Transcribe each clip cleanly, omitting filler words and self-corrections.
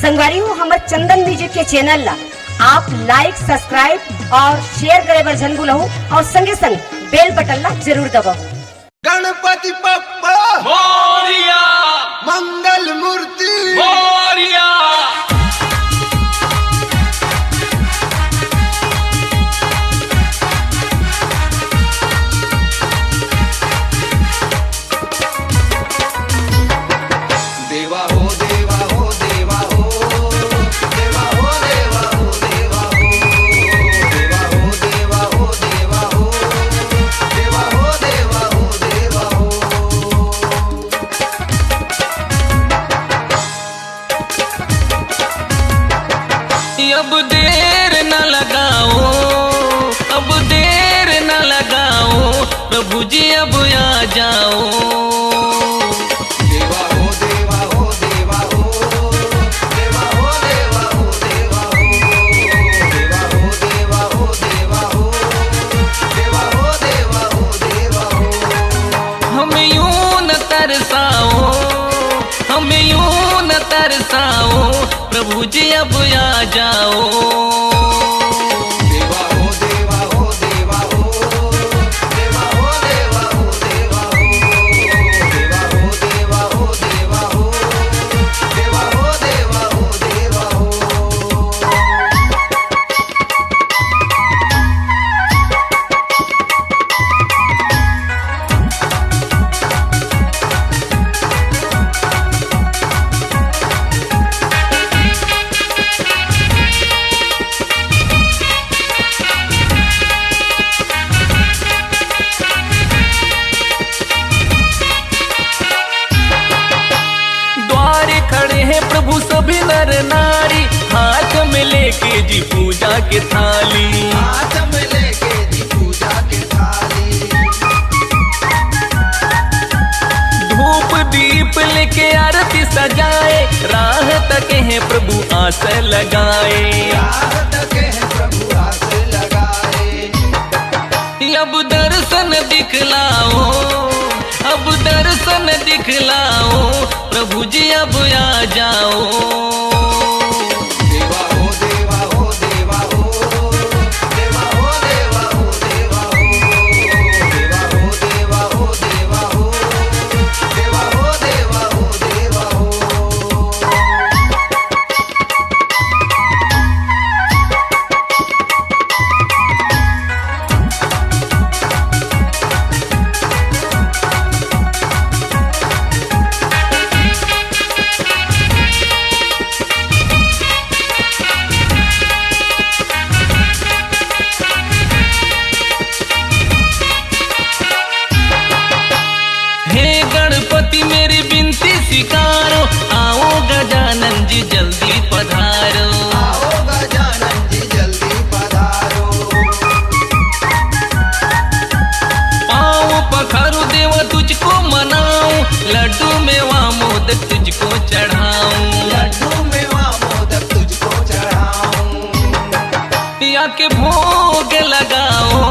संगवारी हो हमर चंदन म्यूजिक के चैनल ला आप लाइक सब्सक्राइब और शेयर करे बर जन भूलहु और संगे संग बेल बटन ला जरूर दबाओ। गणपति बप्पा मोरिया मंगल मूर्ति मोरिया देवा हो देवा हो देवा हो देवा हो देवा हो देवा हो देवा हो देवा हो देवा हो देवा हो देवा हो देवा हो। अब देर न लगाओ, अब देर न लगाओ, प्रभु जी अब आ जाओ। देवा हो देवा हो देवा हो देवा हो देवा हो देवा हो देवा हो देवा हो देवा हो देवा हो देवा हो देवा हो। हमें यूं न तरसाओ, हमें यूं न तरसाओ, प्रभु जी अब आ जाओ। देवा हो देवा हो देवा हो देवा हो देवा हो देवा हो देवा हो देवा हो देवा हो देवा हो देवा हो देवा हो। द्वारे खड़े हैं प्रभु सभी नर नारी, हाथ में लेके जी पूजा के थाली। हाथ में लेके जी पूजा के थाली, धूप दीप लेके आरती सजाए, राह तके हैं प्रभु आस लगाए। रात के हैं प्रभु हाथ लगाए। अब दर्शन दिखलाओ, अब दर्शन दिखलाओ, प्रभु जी अब आ जाओ। देवा हो देवा हो देवा हो देवा हो देवा हो देवा हो देवा हो देवा हो देवा हो देवा हो देवा हो देवा हो। हे गणपति मेरी विनती स्वीकारो, आओ गजानन जी जल्दी पधारो। आओ गजानन जी जल्दी पधारो। पाओ पखारो देवा तुझको मनाऊं, लड्डू मेवा मोदक तुझको चढ़ाऊं। लड्डू मेवा मोदक तुझको चढ़ाऊं। आके भोग लगाओ,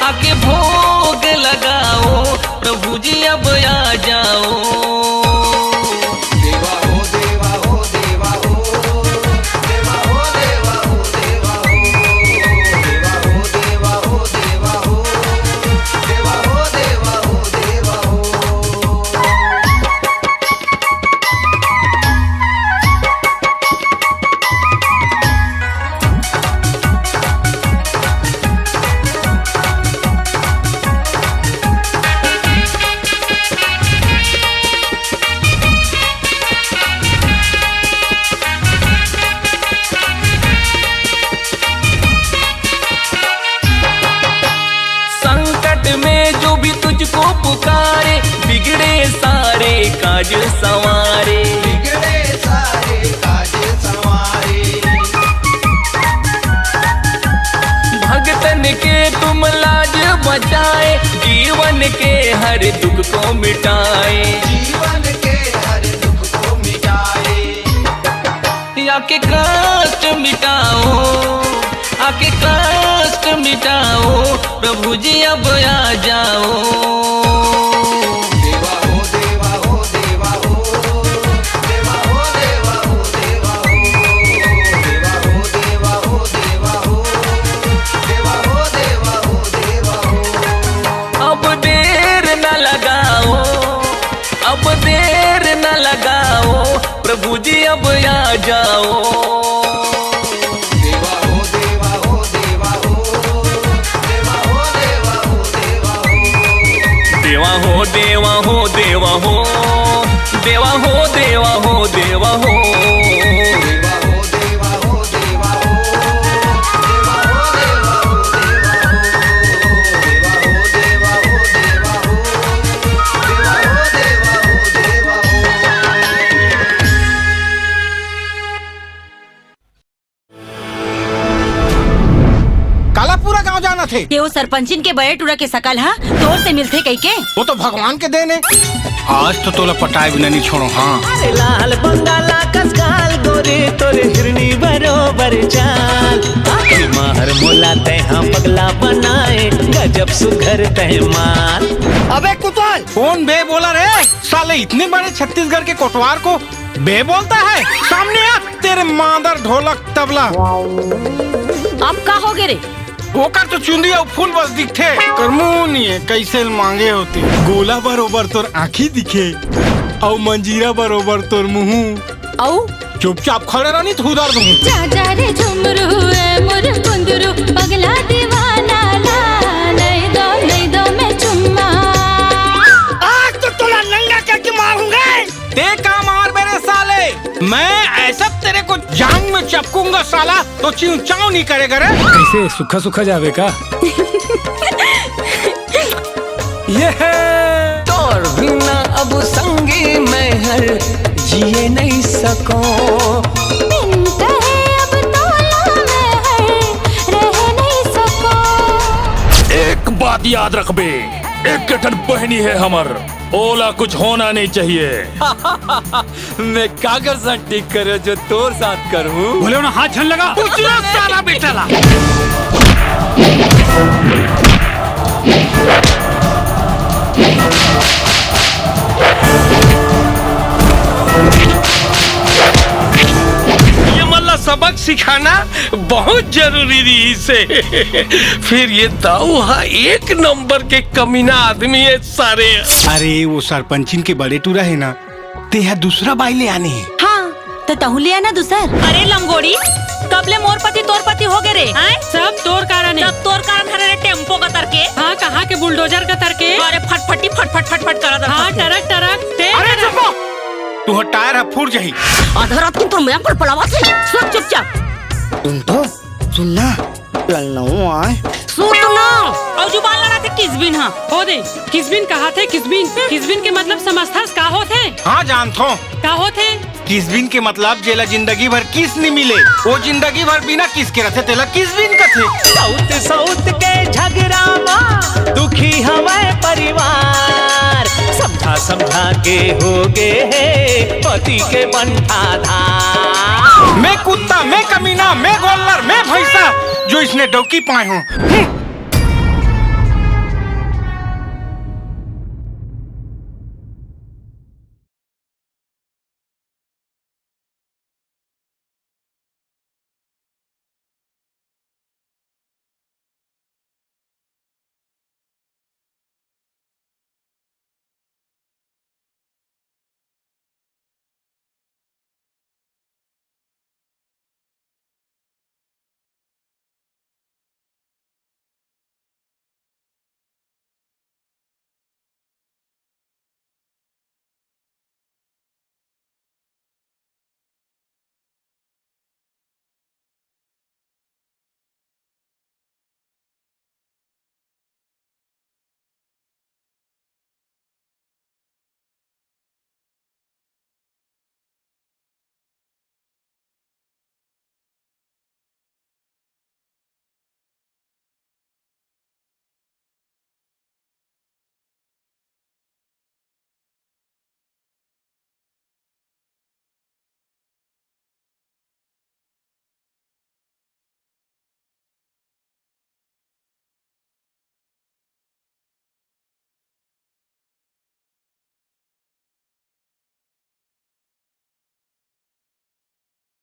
आके भोग लगाओ, प्रभु जी अब आ जाओ। देवा हो देवा हो देवा हो देवा हो देवा हो देवा हो देवा हो देवा हो देवा हो देवा हो देवा हो देवा हो। संकट में जो भी तुझको पुकारे, बिगड़े सारे काज संवारे। बिगड़े सारे काज संवारे। भगतन के तुम लाज बचाए, जीवन के हर दुख को मिटाए। जीवन के हर दुख को मिटाए। आके कष्ट मिटाओ, आके कष्ट मिटाओ, प्रभु जी अब आ जाओ। देवा हो देवा हो देवा हो देवा हो देवा हो देवा प्रभु जी अब आ जाओ। देवा हो देवा हो देवा हो देवा हो देवा हो देवा हो देवा हो देवा हो देवा हो देवा हो देवा हो देवा हो। देवा हो देवा हो देवा हो देवा हो देवा हो देवा हो देवा हो देवा हो देवा हो देवा हो काला पूरा गांव जाना थे। के वो सरपंचिन के बड़े टूरा के सकल हा तोर से मिलते कई के। वो तो भगवान के देन है। आज तो तोला पटाए बिना नहीं छोड़ो। हाँ अरे लाल बंगाला कसकाल गोरे तोरे हिरनी बरोबर चाल। आखिर माहर मोला तय हम पगला बनाए गजब सुघर तय माल। अबे कुतवाल कौन बे बोला रे? साले इतने बड़े छत्तीसगढ़ के कोटवार को बे बोलता है? सामने आ तेरे मादर ढोलक तबला। अब का हो गे रे? ओकर तो चुंदी और फूल बस दिखते करमुनी है कैसे मांगे होते। गोला बरोबर तोर आँखी दिखे और मंजीरा बरोबर तोर मुँह। औ चुपचाप खड़े रहनी तो उधर दूँ। जा रे झुमरू है मोर कुंदरू पगला दीवाना ला नहीं दो मैं चुम्मा। आज तो तोला नंगा करके मारूंगा। ते का मार मेरे साले, मैं ऐसा तेरे को जांग में चपकूंगा साला तो चिंव चाव नहीं करेगा रे। कैसे सुखा सुखा जावे का? ये है तोर बिना अब संगी मैं हर जिए नहीं सको। बिन कहे अब तोला मैं हर रह नहीं सको। एक बात याद रख बे, एक कटन बहनी है हमर, ओला कुछ होना नहीं चाहिए। मैं कागर साथ ठीक करे जो तोर साथ करूँ। बोले ना हाथ छन लगा। साला बेटा ये मल्ला सबक सिखाना बहुत जरूरी रही से। फिर ये दाऊ हा एक नंबर के कमीना आदमी है सारे। अरे वो सरपंचिन के बड़े टूरा है ना, ते है दूसरा बाई ले आने है। हाँ तो तहु लिया ना दूसर। अरे लंगोड़ी कबले मोर पति तोर पति हो गए रे? सब तोर कारण है। सब तोर कारण हरे टेम्पो का तरके। हाँ कहाँ के बुलडोजर का तरके। अरे फटफटी फटफट फटफट करा। हाँ टरक टरक। अरे चुप तू टायर है फूट जाही। आधा रात को तो मैं पर पड़ावा से सुन चुपचाप। तुम तो सुनना ललनऊ आए सुनना और जुबान लड़ा थे किसबिन। हाँ हो दे किसबिन कहा थे किसबिन। किसबिन के मतलब समझथस का होते? हाँ जानतो का होते? किसबिन के मतलब जेला जिंदगी भर किस नहीं मिले वो जिंदगी भर बिना किस के रहते तेला किसबिन का थे। साउथ साउथ के झगड़ा में दुखी हमारे परिवार। समझा समझा के हो गए पति के बंठा धार। मैं कुत्ता, मैं कमीना, मैं गोल्लर, मैं भैंसा जो इसने डौकी पाए हूँ।